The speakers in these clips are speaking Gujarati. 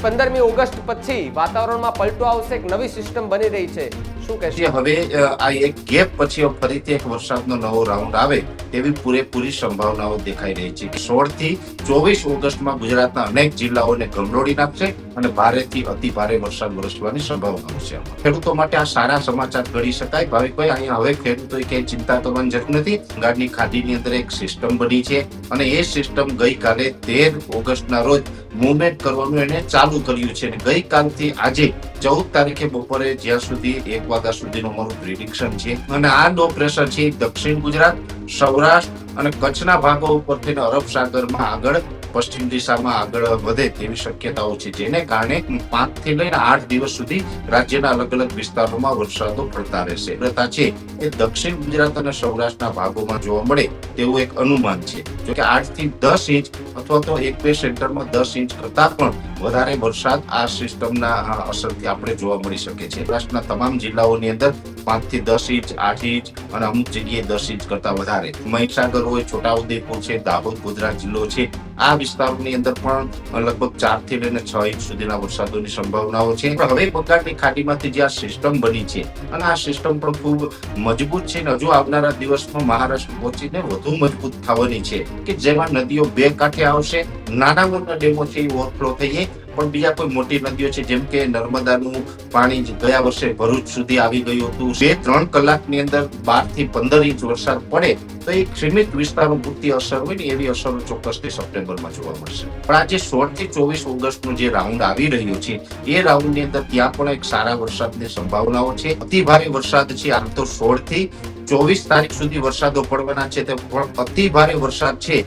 15મી ઓગસ્ટ પછી વાતાવરણમાં પલટો આવશે, એક નવી સિસ્ટમ બની રહી છે, શું કહેશો? હવે આ એક ગેપ પછી ફરીથી એક વરસાદનો નવો રાઉન્ડ આવે તેવી પૂરેપૂરી સંભાવનાઓ દેખાઈ રહી છે. 16 થી 24 ઓગસ્ટમાં ગુજરાતના અનેક જિલ્લાઓને ગમરોડી નાખશે અને ભારેથી અતિ ભારે વરસાદ વરસવાની સંભાવનાઓ છે. ખેડૂતો માટે આ સારા સમાચાર ગણી શકાય. ભાવિકભાઈ, અહીંયા હવે ખેડૂતોએ ક્યાંય ચિંતા કરવાની જરૂર નથી. બંગાળની ખાડીની અંદર એક સિસ્ટમ બની છે અને એ સિસ્ટમ ગઈકાલે 13 ઓગસ્ટના રોજ મૂવમેન્ટ કરવાનું એને ચાલુ કર્યું છે. ગઈકાલથી આજે 14 તારીખે બપોરે જ્યાં સુધી 1 વાગ્યા સુધીનું અમારું પ્રિડિક્શન છે અને આ લો પ્રેશર છે દક્ષિણ ગુજરાત, સૌરાષ્ટ્ર અને કચ્છના ભાગો ઉપરથી અરબ સાગરમાં આગળ પશ્ચિમ દિશામાં આગળ વધે તેવી શક્યતાઓ છે, જેને કારણે 5 થી લઈને 8 દિવસ સુધી રાજ્યના અલગ અલગ વિસ્તારોમાં વરસાદો પડતા રહેશે. છે એ દક્ષિણ ગુજરાત અને સૌરાષ્ટ્રના ભાગોમાં જોવા મળે તેવું એક અનુમાન છે. જો કે 8 થી 10 ઇંચ અથવા તો 1-2 સેન્ટરમાં 10 ઇંચ કરતા પણ વધારે વરસાદ આ સિસ્ટમના અસરથી આપણે જોવા મળી શકે છે. સૌરાષ્ટ્રના તમામ જિલ્લાઓની અંદર 5 થી 10 ઇંચ, 8 ઇંચ અને અમુક જગ્યાએ 10 ઇંચ કરતા વધારે. મહીસાગર હોય, છોટાઉદેપુર છે, દાહોદ, ગોધરા જિલ્લો છે, આ વિસ્તારોની અંદર પણ લગભગ 4 થી લઈને 6 ઇંચ સુધીના વરસાદોની સંભાવનાઓ છે. હવે બંગાળની ખાડીમાંથી જે આ સિસ્ટમ બની છે અને આ સિસ્ટમ પણ ખૂબ મજબૂત છે અને હજુ આવનારા દિવસમાં મહારાષ્ટ્ર પહોંચીને વધુ મજબૂત થવાની છે કે જેમાં નદીઓ બે કાંઠે આવશે. નાના મોટા ડેમો છે એ ઓવરફ્લો થઈએ પણ બીજા કોઈ મોટી નદીઓ છે જેમ કે નર્મદાનું પાણી ગયા વર્ષે ભરૂચ સુધી આવી ગયું હતું. 2-3 કલાકની અંદર 12 થી 15 ઇંચ વરસાદ પડે તો એક સીમિત વિસ્તારો પૂરતી અસર હોય ને એવી અસરો ચોક્કસથી સપ્ટેમ્બરમાં જોવા મળશે. પણ આજે 16 થી 24 ઓગસ્ટનો જે રાઉન્ડ આવી રહ્યો છે એ રાઉન્ડની અંદર ત્યાં પણ એક સારા વરસાદની સંભાવનાઓ છે. અતિ ભારે વરસાદ છે. આમ તો 16 થી 24 તારીખ સુધી વરસાદો પડવાના છે, તે પણ અતિ ભારે વરસાદ છે.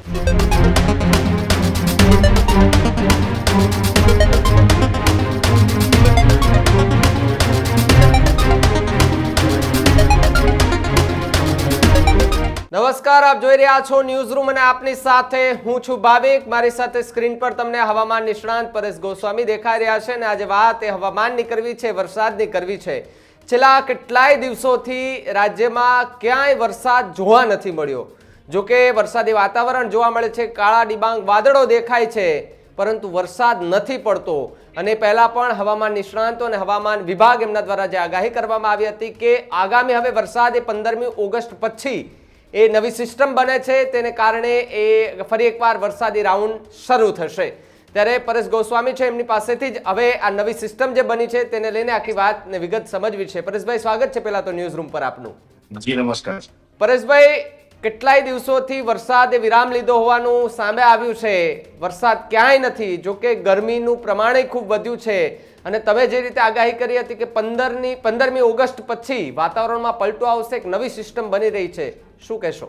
નમસ્કાર, આપ જોઈ રહ્યા છો ન્યૂઝ રૂમ અને આપની સાથે હું છું ભાવિક. મારી સાથે સ્ક્રીન પર તમને હવામાન નિષ્ણાંત પરેશ ગોસ્વામી દેખાઈ રહ્યા છે અને આજે વાત એ હવામાનની કરવી છે, વરસાદની કરવી છે. છેલ્લા કેટલાય દિવસોથી રાજ્યમાં ક્યાંય વરસાદ જોવા નથી મળ્યો. જોકે વરસાદી વાતાવરણ જોવા મળે છે, કાળા ડિબાંગ વાદળો દેખાય છે, પરંતુ વરસાદ નથી પડતો. અને પહેલા પણ હવામાન નિષ્ણાંતો અને હવામાન વિભાગ એમના દ્વારા જે આગાહી કરવામાં આવી હતી કે આગામી હવે વરસાદ એ 15મી ઓગસ્ટ પછી એ નવી સિસ્ટમ બને છે, તેને કારણે એ ફરી એકવાર વરસાદી રાઉન્ડ શરૂ થશે. ત્યારે પરેશ ગોસ્વામી છે, એમની પાસેથી જ હવે આ નવી સિસ્ટમ જે બની છે તેને લઈને આખી વાત ને વિગત સમજવી છે. પરેશભાઈ, સ્વાગત છે પહેલા તો ન્યૂઝ રૂમ પર આપનું. જી નમસ્કાર. પરેશભાઈ, કેટલાય દિવસોથી વરસાદે વિરામ લીધો હોવાનું સામે આવ્યું છે. વરસાદ ક્યાંય નથી. જોકે ગરમીનું પ્રમાણ ખૂબ વધ્યું છે અને તમે જે રીતે આગાહી કરી હતી કે 15મી ઓગસ્ટ પછી વાતાવરણમાં પલટો આવશે, એક નવી સિસ્ટમ બની રહી છે, શું કહેશો?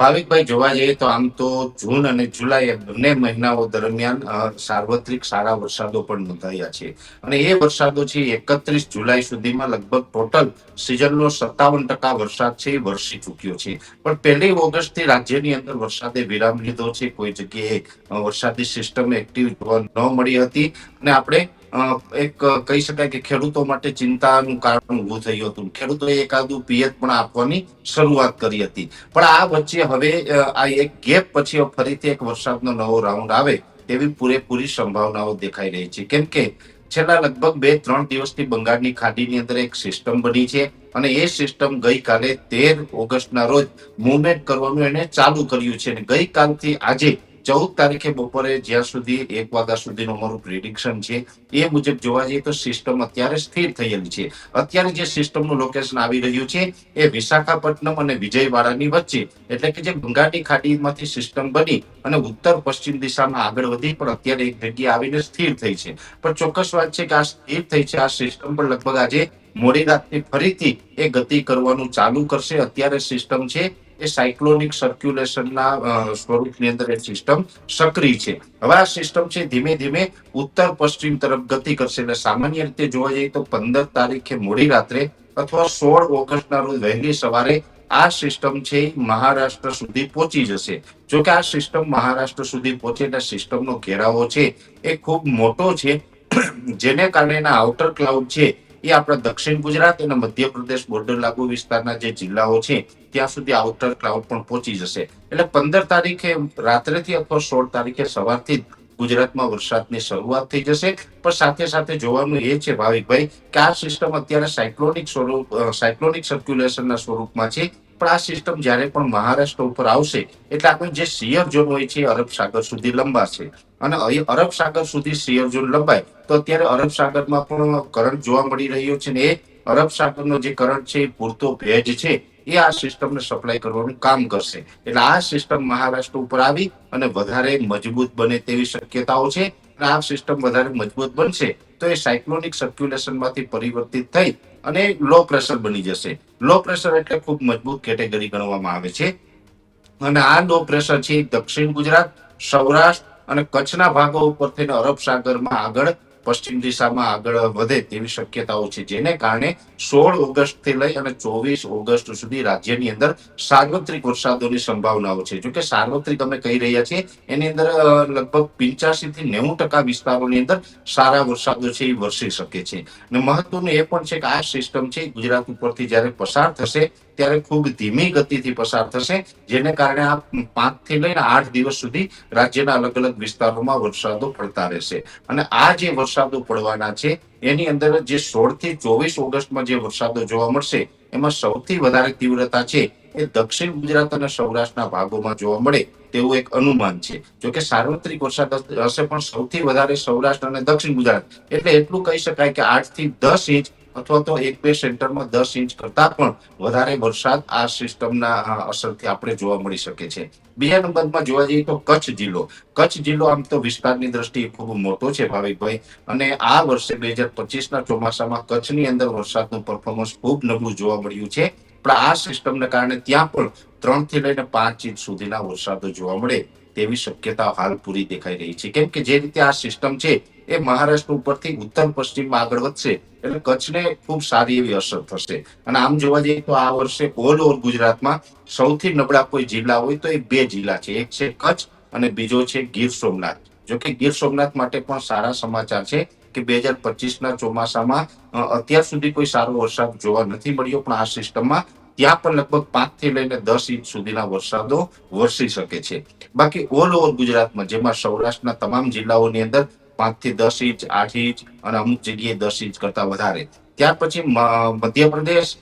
ભાવિકભાઈ, જોવા જઈએ તો આમ તો જૂન અને જુલાઈ બંને મહિનાઓ દરમિયાન સાર્વત્રિક સારા વરસાદો પણ નોંધાયા છે અને એ વરસાદો છે 31 જુલાઈ સુધીમાં લગભગ ટોટલ સિઝનનો 57% વરસાદ છે એ વરસી ચૂક્યો છે. પણ 1 ઓગસ્ટથી રાજ્યની અંદર વરસાદે વિરામ લીધો છે. કોઈ જગ્યાએ વરસાદી સિસ્ટમ એક્ટિવ જોવા ન મળી હતી અને આપણે એક કહી શકાય કે ખેડૂતો માટે ચિંતાનું કારણ ઉભું થયું હતું. ખેડૂતોએ એકાદું પિયત પણ આપવાની શરૂઆત કરી હતી. પણ આ વચ્ચે હવે આ એક ગેપ પછી ફરીથી એક વરસાદનો નવો રાઉન્ડ આવે તેવી પૂરેપૂરી સંભાવનાઓ દેખાઈ રહી છે. કેમ કે છેલ્લા લગભગ 2-3 દિવસથી બંગાળની ખાડીની અંદર એક સિસ્ટમ બની છે અને એ સિસ્ટમ ગઈકાલે 13 ઓગસ્ટના રોજ મૂવમેન્ટ કરવાનું એને ચાલુ કર્યું છે અને ગઈકાલથી આજે 14 તારીખે બપોરે જ્યાં સુધી 1 વાગ્યા સુધીનું અમારું પ્રિડિક્શન છે એ મુજબ જોવા જઈએ તો સિસ્ટમ અત્યારે સ્થિર થયેલી છે. અત્યારે જે સિસ્ટમનું લોકેશન આવી રહ્યું છે એ વિશાખાપટ્ટનમ અને વિજયવાડાની વચ્ચે, એટલે કે જે બંગાળની ખાડીમાંથી સિસ્ટમ બની અને ઉત્તર પશ્ચિમ દિશામાં આગળ વધી પણ અત્યારે એક જગ્યાએ આવીને સ્થિર થઈ છે. પણ ચોક્કસ વાત છે કે આ સ્થિર થઈ છે આ સિસ્ટમ પણ લગભગ આજે મોડી રાતથી ફરીથી એ ગતિ કરવાનું ચાલુ કરશે. અત્યારે સિસ્ટમ છે એ સાયક્લોનિક સર્ક્યુલેશનના સ્વરૂપની અંદર એ સિસ્ટમ સક્રિય છે. હવે આ સિસ્ટમ છે ધીમે ધીમે ઉત્તર પશ્ચિમ તરફ ગતિ કરશે. એટલે સામાન્ય રીતે જોવા જઈએ તો 15 તારીખે મોડી રાત્રે અથવા 16 ઓગસ્ટના રોજ વહેલી સવારે આ સિસ્ટમ છે મહારાષ્ટ્ર સુધી પહોંચી જશે. જો કે આ સિસ્ટમ મહારાષ્ટ્ર સુધી પહોંચે એટલે સિસ્ટમનો ઘેરાવો છે એ ખૂબ મોટો છે, જેને કારણે એના આઉટર ક્લાઉડ છે એ આપણા દક્ષિણ ગુજરાત અને મધ્યપ્રદેશ બોર્ડર લાગુ વિસ્તારના જે જિલ્લાઓ છે ત્યાં સુધી આઉટર ક્લાઉડ પણ પહોંચી જશે. એટલે 15 તારીખે રાત્રેથી અથવા 16 તારીખે સવારથી ગુજરાતમાં વરસાદની શરૂઆત થઈ જશે. પણ સાથે સાથે જોવાનું એ છે ભાવિકભાઈ કે આ સિસ્ટમ અત્યારે સાયક્લોનિક સર્ક્યુલેશનના સ્વરૂપમાં છે. પણ આ સિસ્ટમ જ્યારે પણ મહારાષ્ટ્ર ઉપર આવશે એટલે આપણે જે શિયર ઝોન હોય છે એ અરબ સાગર સુધી લંબાશે. અને અહીં અરબ સાગર સુધી શિયર ઝોન લંબાય તો અત્યારે અરબ સાગરમાં પણ કરંટ જોવા મળી રહ્યો છે ને એ અરબ સાગરનો જે કરંટ છે એ પૂરતો ભેજ છે એ આ સિસ્ટમને સપ્લાય કરવાનું કામ કરશે. એટલે આ સિસ્ટમ મહારાષ્ટ્ર ઉપર આવી અને વધારે મજબૂત બને તેવી શક્યતાઓ છે. અને આ સિસ્ટમ વધારે મજબૂત બનશે તો એ સાયક્લોનિક સર્ક્યુલેશનમાંથી પરિવર્તિત થઈ અને લો પ્રેશર બની જશે. લો પ્રેશર એટલે ખૂબ મજબૂત કેટેગરી ગણવામાં આવે છે. અને આ લો પ્રેશર છે દક્ષિણ ગુજરાત, સૌરાષ્ટ્ર અને કચ્છના ભાગો ઉપર થઈને અરબ સાગરમાં આગળ પશ્ચિમ દિશામાં આગળ વધે તેવી શક્યતાઓ છે. જેને કારણે 16 ઓગસ્ટ થી લઈ અને 24 ઓગસ્ટ સુધી રાજ્યની અંદર સાર્વત્રિક વરસાદોની સંભાવનાઓ છે. જોકે સાર્વત્રિક અમે કહી રહ્યા છીએ એની અંદર લગભગ 85 થી 90% વિસ્તારોની અંદર સારા વરસાદો છે એ વરસી શકે છે. અને મહત્વનું એ પણ છે કે આ સિસ્ટમ છે ગુજરાત ઉપરથી જ્યારે પસાર થશે ત્યારે ખૂબ ધીમી ગતિથી પસાર થશે. જેને કારણે આ 5 થી લઈને 8 દિવસ સુધી રાજ્યના અલગ અલગ વિસ્તારોમાં વરસાદો પડતા રહેશે. અને આ જે વરસાદો પડવાના છે એની અંદર જે 16 થી 24 ઓગસ્ટમાં જે વરસાદો જોવા મળશે એમાં સૌથી વધારે તીવ્રતા છે એ દક્ષિણ ગુજરાત અને સૌરાષ્ટ્રના ભાગોમાં જોવા મળે તેવું એક અનુમાન છે. જોકે સાર્વત્રિક વરસાદ હશે પણ સૌથી વધારે સૌરાષ્ટ્ર અને દક્ષિણ ગુજરાત એટલે એટલું કહી શકાય કે 8 થી 10 ઇંચ અથવા તો 1-2 સેન્ટરમાં 10 ઇંચ કરતા પણ વધારે વરસાદ આ સિસ્ટમના અસરથી આપણે જોવા મળી શકે છે. બીજા નંબરમાં જોવા જઈએ તો કચ્છ જિલ્લો આમ તો વિસ્તારની દ્રષ્ટિએ ખૂબ મોટો છે ભાવિકભાઈ. અને આ વર્ષે 2025ના ચોમાસામાં કચ્છની અંદર વરસાદનું પરફોર્મન્સ ખૂબ નબળું જોવા મળ્યું છે. પણ આ સિસ્ટમને કારણે ત્યાં પણ 3 થી લઈને 5 ઇંચ સુધીના વરસાદો જોવા મળે તેવી શક્યતા હાલ પૂરી દેખાઈ રહી છે. કેમ કે જે રીતે આ સિસ્ટમ છે એ મહારાષ્ટ્ર ઉપરથી ઉત્તર પશ્ચિમમાં આગળ વધશે એટલે કચ્છને ખૂબ સારી એવી અસર થશે. અને આમ જોવા જઈએ તો આ વર્ષે ઓલ ઓવર ગુજરાતમાં સૌથી નબળા કોઈ જિલ્લા હોય તો એ 2 જિલ્લા છે. એક છે કચ્છ અને બીજો છે ગીર સોમનાથ. જોકે ગીર સોમનાથ માટે પણ સારા સમાચાર છે કે 2025ના ચોમાસામાં અત્યાર સુધી કોઈ સારો વરસાદ જોવા નથી મળ્યો. પણ આ સિસ્ટમમાં ત્યાં પણ લગભગ 5 થી લઈને 10 ઇંચ સુધીના વરસાદો વરસી શકે છે. બાકી ઓલ ઓવર ગુજરાતમાં જેમાં સૌરાષ્ટ્રના તમામ જિલ્લાઓની અંદર 5 થી 10 ઇંચ, 8 ઇંચ અને અમુક જગ્યાએ 10 ઇંચ કરતા વધારે. ત્યાર પછી મધ્યપ્રદેશ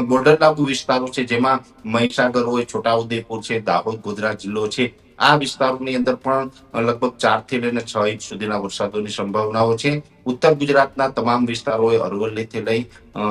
બોર્ડર લાગુ વિસ્તારો છે જેમાં મહીસાગર હોય, છોટાઉદેપુર છે, દાહોદ, ગોધરા જિલ્લો છે. આ વિસ્તારોની અંદર પણ લગભગ 4 થી લઈને 6 ઇંચ સુધીના વરસાદોની સંભાવનાઓ છે. ઉત્તર ગુજરાતના તમામ વિસ્તારો હોય અરવલ્લીથી લઈ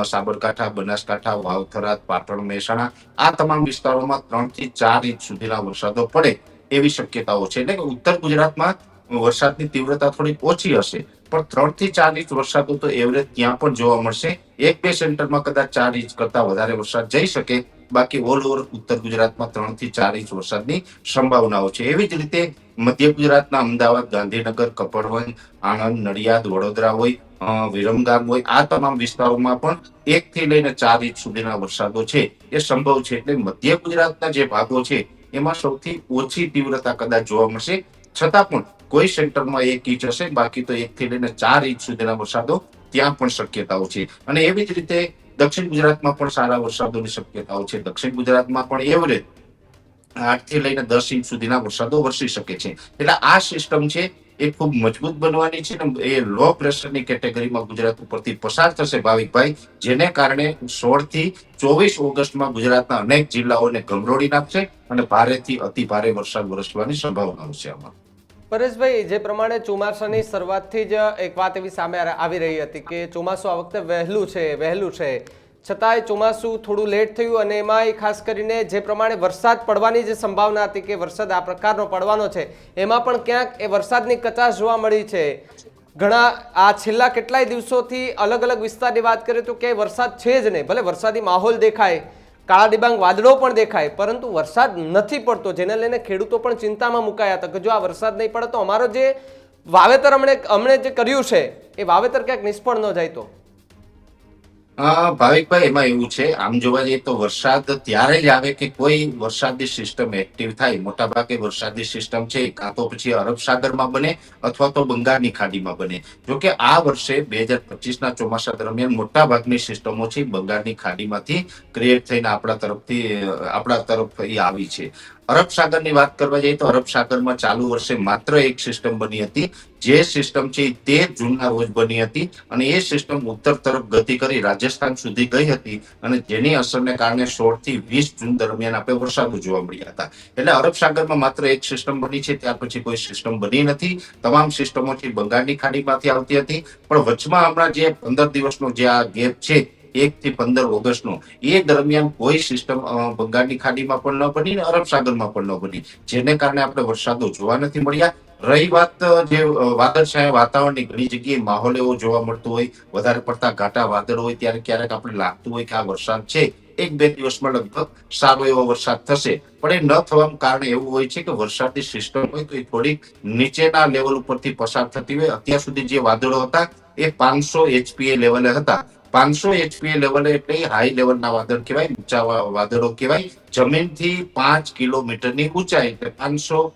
સાબરકાંઠા, બનાસકાંઠા, વાવથરા, પાટણ, મહેસાણા આ તમામ વિસ્તારોમાં 3 થી 4 ઇંચ સુધીના વરસાદો પડે એવી શક્યતાઓ છે. એટલે કે ઉત્તર ગુજરાતમાં વરસાદની તીવ્રતા થોડી ઓછી હશે પણ 3 થી 4 ઇંચ વરસાદો તો એવરેજ ત્યાં પણ જોવા મળશે. 1-2 સેન્ટરમાં કદાચ 4 ઇંચ કરતા વધારે વરસાદ જઈ શકે. બાકી ઓલ ઓવર ઉત્તર ગુજરાતમાં 3 થી 4 ઇંચ વરસાદની સંભાવનાઓ છે. એવી જ રીતે મધ્ય ગુજરાતના અમદાવાદ, ગાંધીનગર, કપડવંજ, આણંદ, નડિયાદ, વડોદરા હોય, વિરમગામ હોય આ તમામ વિસ્તારોમાં પણ 1 થી લઈને 4 ઇંચ સુધીના વરસાદો છે એ સંભવ છે. એટલે મધ્ય ગુજરાતના જે ભાગો છે એમાં સૌથી ઓછી તીવ્રતા કદાચ જોવા મળશે. છતાં પણ કોઈ સેન્ટરમાં 1 ઇંચ હશે. બાકી તો 1 થી લઈને 4 ઇંચ સુધીના વરસાદો ત્યાં પણ શક્યતાઓ છે. અને એવી જ રીતે દક્ષિણ ગુજરાતમાં પણ સારા વરસાદોની શક્યતાઓ છે. દક્ષિણ ગુજરાતમાં પણ એવરેજ 8 થી લઈને 10 ઇંચ સુધીના વરસાદો વરસી શકે છે. એટલે આ સિસ્ટમ છે એ ખૂબ મજબૂત બનવાની છે ને એ લો પ્રેશરની કેટેગરીમાં ગુજરાત ઉપરથી પસાર થશે ભાવિકભાઈ. જેને કારણે 16 થી 24 ઓગસ્ટમાં ગુજરાતના અનેક જિલ્લાઓને ગમરોડી નાખશે અને ભારેથી અતિ ભારે વરસાદ વરસવાની સંભાવનાઓ છે. આમાં પરેશભાઈ, જે પ્રમાણે ચોમાસાની શરૂઆતથી જ એક વાત એવી સામે આવી રહી હતી કે ચોમાસું આ વખતે વહેલું છે છતાંય ચોમાસું થોડું લેટ થયું અને એમાંય ખાસ કરીને જે પ્રમાણે વરસાદ પડવાની જે સંભાવના હતી કે વરસાદ આ પ્રકારનો પડવાનો છે એમાં પણ ક્યાંક એ વરસાદની કચાશ જોવા મળી છે. ઘણા આ છેલ્લા કેટલાય દિવસોથી અલગ અલગ વિસ્તારની વાત કરીએ તો ક્યાંય વરસાદ છે જ નહીં. ભલે વરસાદી માહોલ દેખાય, કાળા ડિબાંગ વાદળો પણ દેખાય, પરંતુ વરસાદ નથી પડતો. જેને લઈને ખેડૂતો પણ ચિંતામાં મુકાયા હતા કે જો આ વરસાદ નહીં પડે તો અમારો જે વાવેતર અમણે જે કર્યું છે એ વાવેતર ક્યાંક નિષ્ફળ ન જાય તો. ભાવિકભાઈ એમાં એવું છે, આમ જોવા જઈએ તો વરસાદ ત્યારે જ આવે કે કોઈ વરસાદી સિસ્ટમ એક્ટિવ થાય. મોટા ભાગે વરસાદી સિસ્ટમ છે કાં તો પછી અરબ સાગરમાં બને અથવા તો બંગાળની ખાડીમાં બને. જોકે આ વર્ષે 2025ના ચોમાસા દરમિયાન મોટા ભાગની સિસ્ટમો છે બંગાળની ખાડીમાંથી ક્રિએટ થઈને આપણા તરફ આવી છે. અરબ સાગરની વાત કરવા જઈએ તો અરબ સાગરમાં ચાલુ વર્ષે માત્ર એક સિસ્ટમ બની હતી, જે સિસ્ટમ છે એ 13 જૂનના રોજ બની હતી અને એ સિસ્ટમ ઉત્તર તરફ ગતિ કરી રાજસ્થાન સુધી ગઈ હતી અને જેની અસરને કારણે 16 થી 20 જૂન દરમિયાન આપણે વરસાદો જોવા મળ્યા હતા. એટલે અરબ સાગરમાં માત્ર એક સિસ્ટમ બની છે, ત્યાર પછી કોઈ સિસ્ટમ બની નથી. તમામ સિસ્ટમો છે બંગાળની ખાડીમાંથી આવતી હતી, પણ વચમાં હમણાં જે 15 દિવસનો જે આ ગેપ છે 1 થી 15 ઓગસ્ટનો, એ દરમિયાન કોઈ સિસ્ટમ બંગાળની ખાડીમાં પણ ન બની ને અરબ સાગરમાં પણ ન બની, જેને કારણે આપણે વરસાદો જોવા નથી મળ્યા. રહી વાત જે વાદળછાયા વાતાવરણની, ઘણી જગ્યાએ માહોલ એવો જોવા મળતો હોય, વધારે પડતા ઘાટા વાદળ હોય ત્યારે ક્યારેક આપણે લાગતું હોય કે આ વરસાદ છે, 1-2 દિવસમાં લગભગ સારો એવો વરસાદ થશે, પણ એ ન થવાનું કારણ એવું હોય છે કે વરસાદની સિસ્ટમ હોય તો એ થોડીક નીચેના લેવલ ઉપરથી પસાર થતી હોય. અત્યાર સુધી જે વાદળો હતા એ 500 HPA લેવલે હતા. 500 HPA લેવલે એટલે હાઈ લેવલના વાદળ કહેવાય, ઊંચા વાદળો કહેવાય. જમીનથી 5 કિલોમીટરની ઊંચાઈ એટલે 500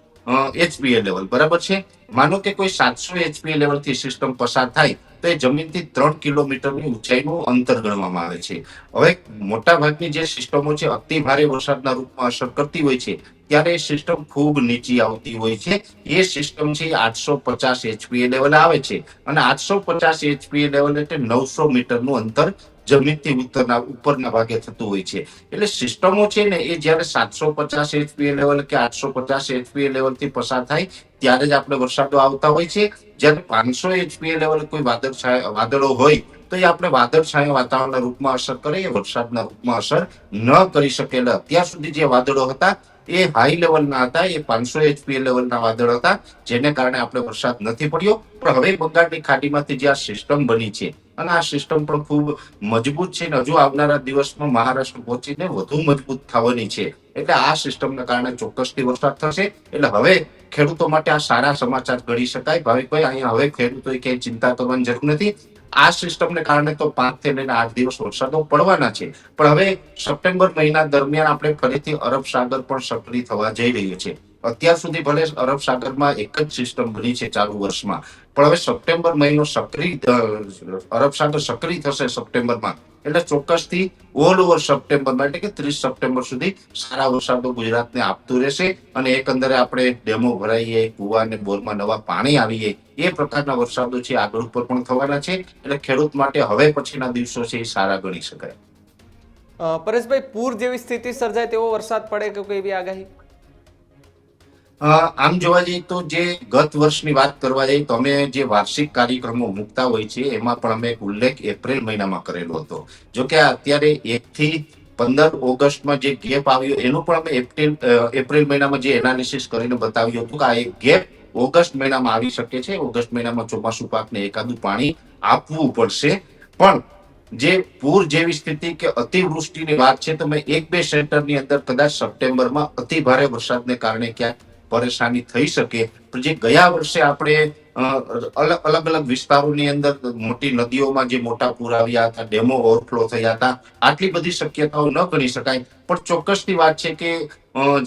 HPA લેવલ, બરાબર છે. માનો કે કોઈ 700 HPA લેવલથી સિસ્ટમ પસાર થાય તો એ જમીનથી 3 કિલોમીટરની ઊંચાઈનું અંતર ગણવામાં આવે છે. હવે મોટા ભાગની જે સિસ્ટમો છે અતિ ભારે વરસાદના રૂપમાં અસર કરતી હોય છે, ત્યારે એ સિસ્ટમ ખૂબ નીચી આવતી હોય છે. એ સિસ્ટમ છે 850 HPA લેવલે આવે છે અને 850 HPA લેવલ એટલે 900 મીટરનું અંતર જમીનથી ઉપરના ભાગે થતું હોય છે. એટલે સિસ્ટમો છે ને એ જયારે 750 HPA લેવલ કે 850 HPA લેવલ થી પસાર થાય ત્યારે જ આપણે વરસાદો આવતા હોય છે. જયારે 500 HPA લેવલ કોઈ વાદળો હોય તો એ આપણે વાદળછાયા વાતાવરણના રૂપમાં અસર કરે, એ વરસાદના રૂપમાં અસર ન કરી શકે. એટલે અત્યાર સુધી જે વાદળો હતા એ હાઈ લેવલના હતા, એ 500 HPA લેવલના વાદળ હતા, જેને કારણે આપણે વરસાદ નથી પડ્યો. પણ હવે બંગાળની ખાડીમાંથી જે આ સિસ્ટમ બની છે અને આ સિસ્ટમ પણ ખૂબ મજબૂત છે અને હજુ આવનારા દિવસમાં મહારાષ્ટ્ર પહોંચીને વધુ મજબૂત થવાની છે. એટલે આ સિસ્ટમના કારણે ચોક્કસથી વરસાદ થશે. એટલે હવે ખેડૂતો માટે આ સારા સમાચાર ગણી શકાય. ભાવિકભાઈ, અહીંયા હવે ખેડૂતોએ ક્યાંય ચિંતા કરવાની જરૂર નથી. આ સિસ્ટમને કારણે તો 5 થી લઈને 8 દિવસ વરસાદો પડવાના છે, પણ હવે સપ્ટેમ્બર મહિના દરમિયાન આપણે ફરીથી અરબ સાગર પણ સક્રિય થવા જઈ રહ્યું છે. અત્યાર સુધી ભલે અરબ સાગરમાં એક જ સિસ્ટમ બની છે ચાલુ વર્ષમાં, પણ હવે સપ્ટેમ્બર મહિનો અરબ સાગર સક્રિય થશે સપ્ટેમ્બરમાં, એટલે ચોક્કસથી ઓલ ઓવર સપ્ટેમ્બરમાં એટલે કે 30 સપ્ટેમ્બર સુધી સારા વરસાદો ગુજરાતને આપતું રહેશે અને એકંદરે આપણે ડેમો ભરાઈએ, કુવા અને બોરમાં નવા પાણી આવીએ, એ પ્રકારના વરસાદો છે આગળ ઉપર પણ થવાના છે. એટલે ખેડૂત માટે હવે પછીના દિવસો છે એ સારા ગણી શકાય. પરેશભાઈ, પૂર જેવી સ્થિતિ સર્જાય તેવો વરસાદ પડે કે કોઈ એવી આગાહી? આમ જોવા જઈએ તો જે ગત વર્ષની વાત કરવા જઈએ તો અમે જે વાર્ષિક કાર્યક્રમો મૂકતા હોય છે એમાં પણ અમે ઉલ્લેખ એપ્રિલ મહિનામાં કરેલો હતો. જો કે અત્યારે 1 થી 15 ઓગસ્ટમાં જે ગેપ આવ્યો એનું પણ અમે એપ્રિલ મહિનામાં જે એનાલિસિસ કરીને બતાવ્યું હતું કે આ એક ગેપ ઓગસ્ટ મહિનામાં આવી શકે છે. ઓગસ્ટ મહિનામાં ચોમાસુ પાકને એકાદું પાણી આપવું પડશે. પણ જે પૂર જેવી સ્થિતિ કે અતિવૃષ્ટિની વાત છે તો મેં 1-2 સેન્ટરની અંદર કદાચ સપ્ટેમ્બરમાં અતિ ભારે વરસાદને કારણે ક્યાંક પરેશાની થઈ શકે. જે ગયા વર્ષે આપણે અલગ અલગ વિસ્તારોની અંદર મોટી નદીઓમાં જે મોટા પૂર આવ્યા હતા, ડેમો ઓવરફ્લો થયા હતા, આટલી બધી શક્યતાઓ ન ગણી શકાય. પણ ચોક્કસની વાત છે કે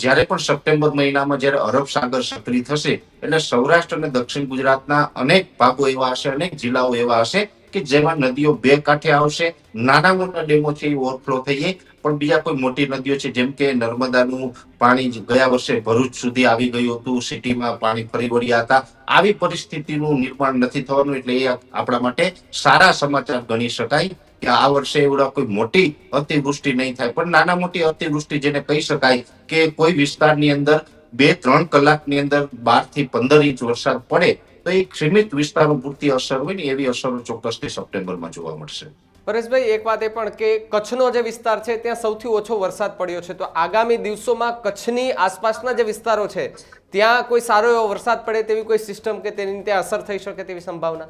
જ્યારે પણ સપ્ટેમ્બર મહિનામાં જ્યારે અરબ સાગર સક્રિય થશે એટલે સૌરાષ્ટ્ર અને દક્ષિણ ગુજરાતના અનેક ભાગો એવા હશે, અનેક જિલ્લાઓ એવા હશે કે જેમાં નદીઓ બે કાંઠે આવશે. નાના મોટા ડેમો છે એ ઓવરફ્લો થઈ જાય, પણ બીજા કોઈ મોટી નદીઓ છે જેમ કે નર્મદાનું પાણી ગયા વર્ષે ભરૂચ સુધી આવી ગયું હતું, સિટીમાં પાણી ફરી વળ્યા હતા, આવી પરિસ્થિતિનું નિર્માણ નથી થવાનું. એટલે એ આપણા માટે સારા સમાચાર ગણી શકાય કે આ વર્ષે એવડા કોઈ મોટી અતિવૃષ્ટિ નહીં થાય. પણ નાના મોટી અતિવૃષ્ટિ જેને કહી શકાય કે કોઈ વિસ્તારની અંદર 2-3 કલાકની અંદર 12 થી 15 ઇંચ વરસાદ પડે તો એ સીમિત વિસ્તારો પૂરતી અસર હોય ને એવી અસરો ચોક્કસથી સપ્ટેમ્બરમાં જોવા મળશે. પરેશભાઈ, એક વાત એ પણ કે કચ્છનો જે વિસ્તાર છે ત્યાં સૌથી ઓછો વરસાદ પડ્યો છે, તો આગામી દિવસોમાં કચ્છની આસપાસના જે વિસ્તારો છે ત્યાં કોઈ સારો એવો વરસાદ પડે તેવી કોઈ સિસ્ટમ કે તેની ત્યાં અસર થઈ શકે તેવી સંભાવના?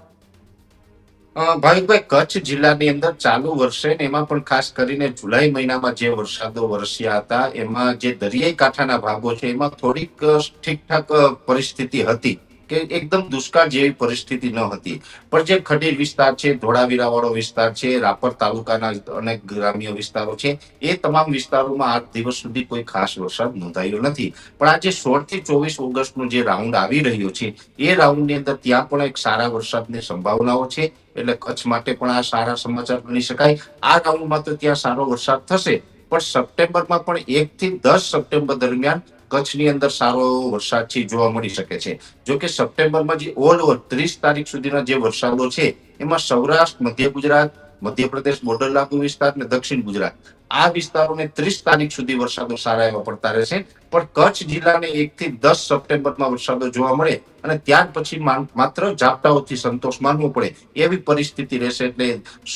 ભાવિકભાઈ, કચ્છ જિલ્લાની અંદર ચાલુ વર્ષે એમાં પણ ખાસ કરીને જુલાઈ મહિનામાં જે વરસાદો વરસ્યા હતા એમાં જે દરિયાઈ કાંઠાના ભાગો છે એમાં થોડીક ઠીકઠાક પરિસ્થિતિ હતી કે એકદમ દુષ્કાળ જેવી પરિસ્થિતિ ન હતી. પણ જે ખડીર વિસ્તાર છે, ધોળાવીરા વાળો વિસ્તાર છે, રાપર તાલુકાના અનેક ગ્રામ્ય વિસ્તારો છે, એ તમામ વિસ્તારોમાં 8 દિવસ સુધી કોઈ ખાસ વરસાદ નોંધાયો નથી. પણ આજે 16 થી 24 ઓગસ્ટનો જે રાઉન્ડ આવી રહ્યો છે એ રાઉન્ડની અંદર ત્યાં પણ એક સારા વરસાદની સંભાવનાઓ છે. એટલે કચ્છ માટે પણ આ સારા સમાચાર ગણી શકાય. આ રાઉન્ડમાં તો ત્યાં સારો વરસાદ થશે, પણ સપ્ટેમ્બરમાં પણ 1 થી 10 સપ્ટેમ્બર દરમિયાન કચ્છની અંદર સારો એવો વરસાદ છે જોવા મળી શકે છે. જો કે સપ્ટેમ્બરમાં જે ઓલ ઓવર 30 તારીખ સુધીના જે વરસાદો છે એમાં સૌરાષ્ટ્ર, મધ્ય ગુજરાત, મધ્યપ્રદેશ બોર્ડર લાગુ વિસ્તાર અને દક્ષિણ ગુજરાત આ વિસ્તારોને 30 તારીખ સુધી વરસાદો સારા એવા પડતા રહેશે. પણ કચ્છ જિલ્લાને 1 થી 10 સપ્ટેમ્બરમાં વરસાદો જોવા મળે અને ત્યાર પછી માત્ર ઝાપટાઓથી સંતોષ માનવો પડે એવી પરિસ્થિતિ રહેશે. એટલે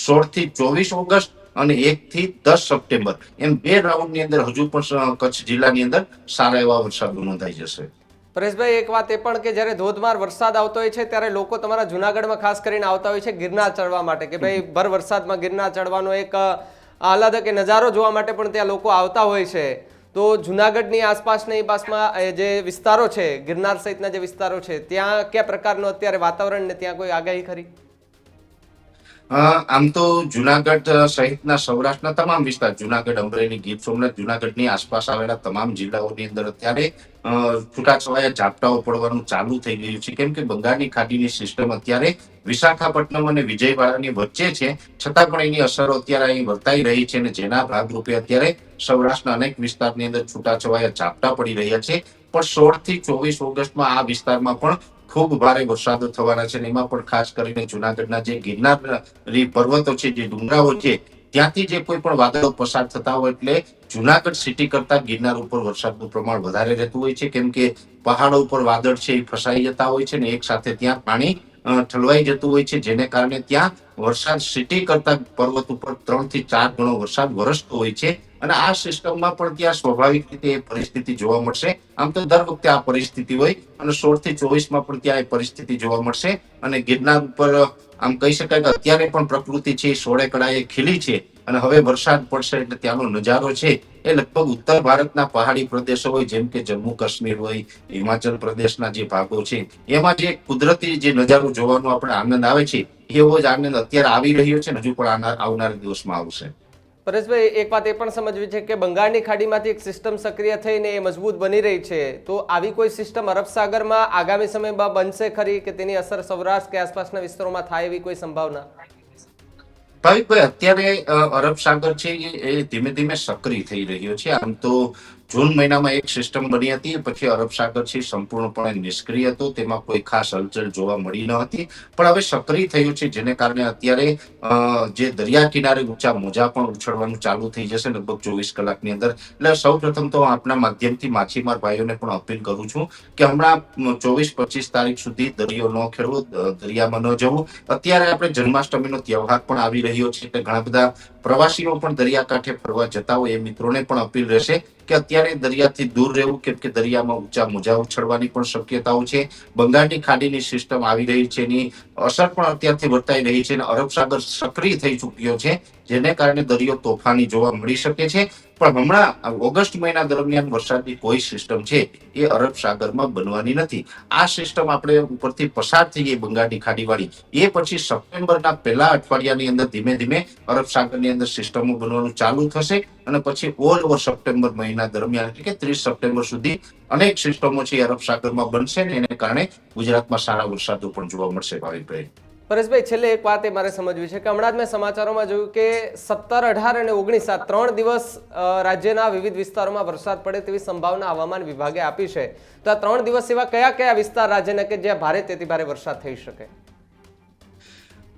16 થી 24 ઓગસ્ટ અને 1 થી 10 સપ્ટેમ્બર એમ 2 રાઉન્ડની અંદર હજુ પણ કચ્છ જિલ્લાની અંદર સારા એવા વરસાદો નોંધાઈ જશે. પરેશભાઈ, એક વાત એ પણ કે જ્યારે ધોધમાર વરસાદ આવતો હોય છે ત્યારે લોકો તમારા જુનાગઢમાં ખાસ કરીને આવતા હોય છે ગિરનાર ચડવા માટે કે ભાઈ ભર વરસાદમાં ગિરનાર ચડવાનો એક આહલાદક નજારો જોવા માટે પણ ત્યાં લોકો આવતા હોય છે. તો જુનાગઢની આસપાસની પાસમાં જે વિસ્તારો છે, ગિરનાર સહિતના જે વિસ્તારો છે, ત્યાં કયા પ્રકારનું અત્યારે વાતાવરણ ને ત્યાં કોઈ આગાહી ખરી? આમ તો જુનાગઢ સહિતના સૌરાષ્ટ્રના તમામ વિસ્તાર, જુનાગઢ, અમરેલી, ગીર સોમનાથ, જુનાગઢની આસપાસ આવેલા તમામ જિલ્લાઓની અંદર અત્યારે છૂટાછવાયા ઝાપટાઓ પડવાનું ચાલુ થઈ ગયું છે. કેમ કે બંગાળની ખાડીની સિસ્ટમ અત્યારે વિશાખાપટ્ટનમ અને વિજયવાડાની વચ્ચે છે, છતાં પણ એની અસરો અત્યારે અહીં વર્તાઈ રહી છે અને જેના ભાગરૂપે અત્યારે સૌરાષ્ટ્રના અનેક વિસ્તારની અંદર છૂટાછવાયા ઝાપટા પડી રહ્યા છે. પણ 16 થી 24 ઓગસ્ટમાં આ વિસ્તારમાં પણ ખૂબ ભારે વરસાદો થવાના છે. એમાં પણ ખાસ કરીને જુનાગઢના જે ગિરનારી પર્વતો છે, જે ડુંગરાઓ છે, ત્યાંથી જે કોઈ પણ વાદળો પસાર થતા હોય એટલે જુનાગઢ સિટી કરતા ગિરનાર ઉપર વરસાદનું પ્રમાણ વધારે રહેતું હોય છે. કેમ કે પહાડો ઉપર વાદળ છે એ ફસાઈ જતા હોય છે ને એક સાથે ત્યાં પાણી ઠલવાઈ જતું હોય છે, જેને કારણે ત્યાં વરસાદ સિટી કરતા પર્વત ઉપર 3 થી 4 ગણો વરસાદ વરસતો હોય છે. અને આ સિસ્ટમમાં પણ ત્યાં સ્વાભાવિક રીતે એ પરિસ્થિતિ જોવા મળશે. આમ તો દર વખતે આ પરિસ્થિતિ હોય અને 16 થી 24 માં પણ ત્યાં એ પરિસ્થિતિ જોવા મળશે. અને ગિરનાર ઉપર આમ કહી શકાય કે અત્યારે પણ પ્રકૃતિ છે એ સોળે કળાએ ખીલી છે અને હવે વરસાદ પડશે એટલે ત્યાંનો નજારો છે એ લગભગ ઉત્તર ભારતના પહાડી પ્રદેશો હોય, જેમ કે જમ્મુ કાશ્મીર હોય, હિમાચલ પ્રદેશના જે ભાગો છે, એમાં જે કુદરતી જે નજારો જોવાનો આપણે આનંદ આવે છે એવો જ આનંદ અત્યારે આવી રહ્યો છે ને હજુ પણ આવનારા દિવસમાં આવશે. પરેશભાઈ, એક વાત એ પણ સમજવી છે કે બંગાળની ખાડીમાંથી એક સિસ્ટમ સક્રિય થઈને એ મજબૂત બની રહી છે. તો આવી કોઈ સિસ્ટમ અરબ સાગરમાં આગામી સમયમાં બનશે ખરી કે તેની અસર સૌરાષ્ટ્ર કે આસપાસના વિસ્તારોમાં થાય એવી કોઈ સંભાવના? ભાવિકભાઈ, અત્યારે અરબ સાગર છે એ ધીમે ધીમે સક્રિય થઈ રહ્યો છે. આમ તો જૂન મહિનામાં એક સિસ્ટમ બની હતી, પછી અરબ સાગર છે સંપૂર્ણપણે નિષ્ક્રિય હતો, તેમાં કોઈ ખાસ હલચલ જોવા મળી ન હતી. પણ હવે સક્રિય થયું છે, જેને કારણે અત્યારે જે દરિયા કિનારે ઊંચા મોજા પણ ઉછળવાનું ચાલુ થઈ જશે લગભગ 24 કલાકની અંદર. એટલે સૌ પ્રથમ તો આપના માધ્યમથી માછીમાર ભાઈઓને પણ અપીલ કરું છું કે હમણાં 24-25 તારીખ સુધી દરિયો ન ખેડવો, દરિયામાં ન જવું. અત્યારે આપણે જન્માષ્ટમીનો તહેવાર પણ આવી રહ્યો છે એટલે ઘણા બધા પ્રવાસીઓ પણ દરિયાકાંઠે ફરવા જતા હોય એ મિત્રોને પણ અપીલ રહેશે કે અત્યારે દરિયાથી દૂર રહેવું, કેમ કે દરિયામાં ઊંચા મોજા ઉછળવાની પણ શક્યતાઓ છે. બંગાળની ખાડીની સિસ્ટમ આવી રહી છે, એની અસર પણ અત્યારથી વર્તાઈ રહી છે અને અરબ સાગર સક્રિય થઈ ચૂક્યો છે, જેને કારણે દરિયો તોફાની જોવા મળી શકે છે. પણ હમણાં ઓગસ્ટ મહિના દરમિયાન વરસાદની કોઈ સિસ્ટમ છે એ અરબ સાગરમાં બનવાની નથી. આ સિસ્ટમ આપણે ઉપરથી પસાર થઈ ગઈ બંગાળની ખાડીવાળી, એ પછી સપ્ટેમ્બરના પહેલા અઠવાડિયાની અંદર ધીમે ધીમે અરબ સાગરની અંદર સિસ્ટમો બનવાનું ચાલુ થશે અને પછી ઓલ ઓવર સપ્ટેમ્બર મહિના દરમિયાન એટલે કે 30 સપ્ટેમ્બર સુધી અનેક સિસ્ટમો છે અરબ સાગરમાં બનશે ને એને કારણે ગુજરાતમાં સારા વરસાદો પણ જોવા મળશે. ભાવિકભાઈ, પરેશભાઈ, છેલ્લે એક વાત એ મારે સમજવી છે કે હમણાં જ મેં સમાચારોમાં જોયું કે 17, 18 અને 19 આ 3 દિવસ રાજ્યના વિવિધ વિસ્તારોમાં વરસાદ પડે તેવી સંભાવના હવામાન વિભાગે આપી છે. તો આ 3 દિવસ એવા કયા કયા વિસ્તાર રાજ્યના કે જ્યાં ભારેથી ભારે વરસાદ થઈ શકે?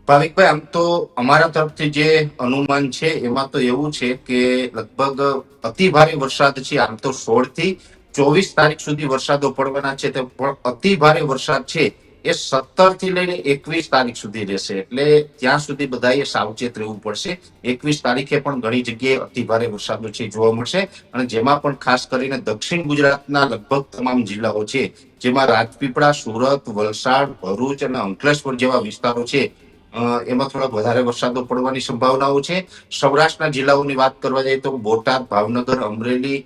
ભાવિકભાઈ, આમ તો અમારા તરફથી જે અનુમાન છે એમાં તો એવું છે કે લગભગ અતિ ભારે વરસાદ છે. આમ તો 16 થી 24 તારીખ સુધી વરસાદો પડવાના છે, પણ અતિ ભારે વરસાદ છે એ 17 થી લઈને 21 તારીખ સુધી રહેશે. એટલે ત્યાં સુધી બધાએ સાવચેત રહેવું પડશે. 21 તારીખે પણ ઘણી જગ્યાએ અતિ ભારે વરસાદો છે જોવા મળશે અને જેમાં પણ ખાસ કરીને દક્ષિણ ગુજરાતના લગભગ તમામ જિલ્લાઓ છે, જેમાં રાજપીપળા, સુરત, વલસાડ, ભરૂચ અને અંકલેશ્વર જેવા વિસ્તારો છે એમાં થોડા વધારે વરસાદો પડવાની સંભાવનાઓ છે. સૌરાષ્ટ્રના જિલ્લાઓની વાત કરવા જઈએ તો બોટાદ, ભાવનગર, અમરેલી,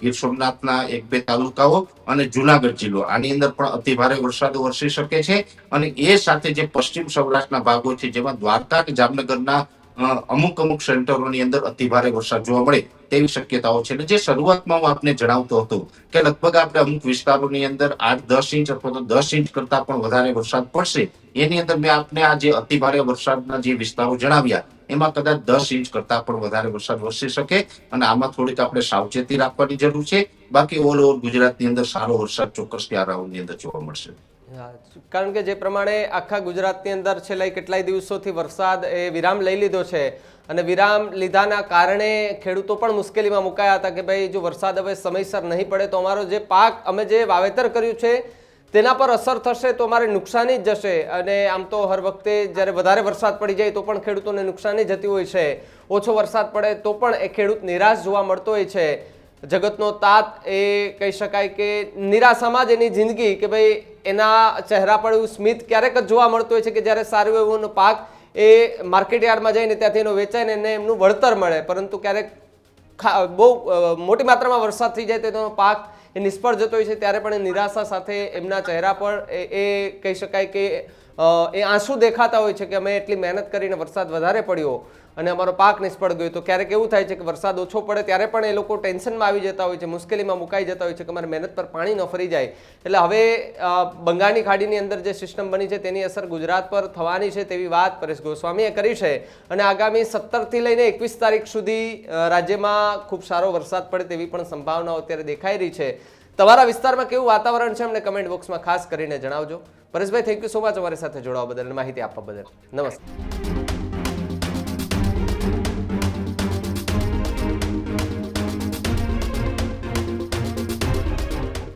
ગીર સોમનાથના 1-2 તાલુકાઓ અને જુનાગઢ જિલ્લો, આની અંદર પણ અતિ ભારે વરસાદો વરસી શકે છે. અને એ સાથે જે પશ્ચિમ સૌરાષ્ટ્રના ભાગો છે, જેમાં દ્વારકા કે જામનગરના અમુક સેન્ટરોની અંદર અતિ ભારે વરસાદ જોવા મળે તેવી શક્યતાઓ છે. એટલે જે શરૂઆતમાં હું આપને જણાવતો હતો કે લગભગ આપણે અમુક વિસ્તારોની અંદર 8-10 ઇંચ અથવા તો 10 ઇંચ કરતા પણ વધારે વરસાદ પડશે, એની અંદર મેં આપને આ જે અતિ ભારે વરસાદના જે વિસ્તારો જણાવ્યા એમાં કદાચ 10 ઇંચ કરતા પણ વધારે વરસાદ વરસી શકે અને આમાં થોડીક આપણે સાવચેતી રાખવાની જરૂર છે. બાકી ઓલ ઓવર ગુજરાતની અંદર સારો વરસાદ ચોક્કસથી આ રાઉન્ડની અંદર જોવા મળશે. કારણ કે જે પ્રમાણે આખા ગુજરાતની અંદર છેલ્લા કેટલાય દિવસોથી વરસાદ એ વિરામ લઈ લીધો છે અને વિરામ લીધાના કારણે ખેડૂતો પણ મુશ્કેલીમાં મુકાયા હતા કે ભાઈ જો વરસાદ હવે સમયસર નહીં પડે તો અમારો જે પાક અમે જે વાવેતર કર્યું છે તેના પર અસર થશે તો અમારે નુકસાની જ જશે. અને આમ તો હર વખતે જ્યારે વધારે વરસાદ પડી જાય તો પણ ખેડૂતોને નુકસાની જતી હોય છે, ઓછો વરસાદ પડે તો પણ એ ખેડૂત નિરાશ જોવા મળતો હોય છે. જગતનો તાત એ કહી શકાય કે નિરાશામાં જ એની જિંદગી કે ભાઈ એના ચહેરા પર એવું સ્મિત ક્યારેક જ જોવા મળતું હોય છે કે જ્યારે સારું એવું પાક એ માર્કેટ યાર્ડમાં જઈને ત્યાંથી એનો વેચાય ને એને એમનું વળતર મળે, પરંતુ ક્યારેક બહુ મોટી માત્રામાં વરસાદ થઈ જાય તો એનો પાક એ નિષ્ફળ જતો હોય છે ત્યારે પણ એ નિરાશા સાથે એમના ચહેરા પર એ કહી શકાય કે એ આંસુ દેખાતા હોય છે કે અમે એટલી મહેનત કરીને વરસાદ વધારે પડ્યો અને અમારો પાક નિષ્ફળ ગયો. તો ક્યારેક એવું થાય છે કે વરસાદ ઓછો પડે ત્યારે પણ એ લોકો ટેન્શનમાં આવી જતા હોય છે, મુશ્કેલીમાં મુકાઈ જતા હોય છે કે અમારી મહેનત પર પાણી ન ફરી જાય. એટલે હવે બંગાળની ખાડીની અંદર જે સિસ્ટમ બની છે તેની અસર ગુજરાત પર થવાની છે તેવી વાત પરેશ ગોસ્વામીએ કરી છે અને આગામી 17થી લઈને 21 તારીખ સુધી રાજ્યમાં ખૂબ સારો વરસાદ પડે તેવી પણ સંભાવનાઓ અત્યારે દેખાઈ રહી છે. તમારા વિસ્તારમાં કેવું વાતાવરણ છે અમને કમેન્ટ બોક્સમાં ખાસ કરીને જણાવજો. પરેશભાઈ, થેન્ક યુ સો મચ અમારી સાથે જોડાવા બદલ અને માહિતી આપવા બદલ. નમસ્તે.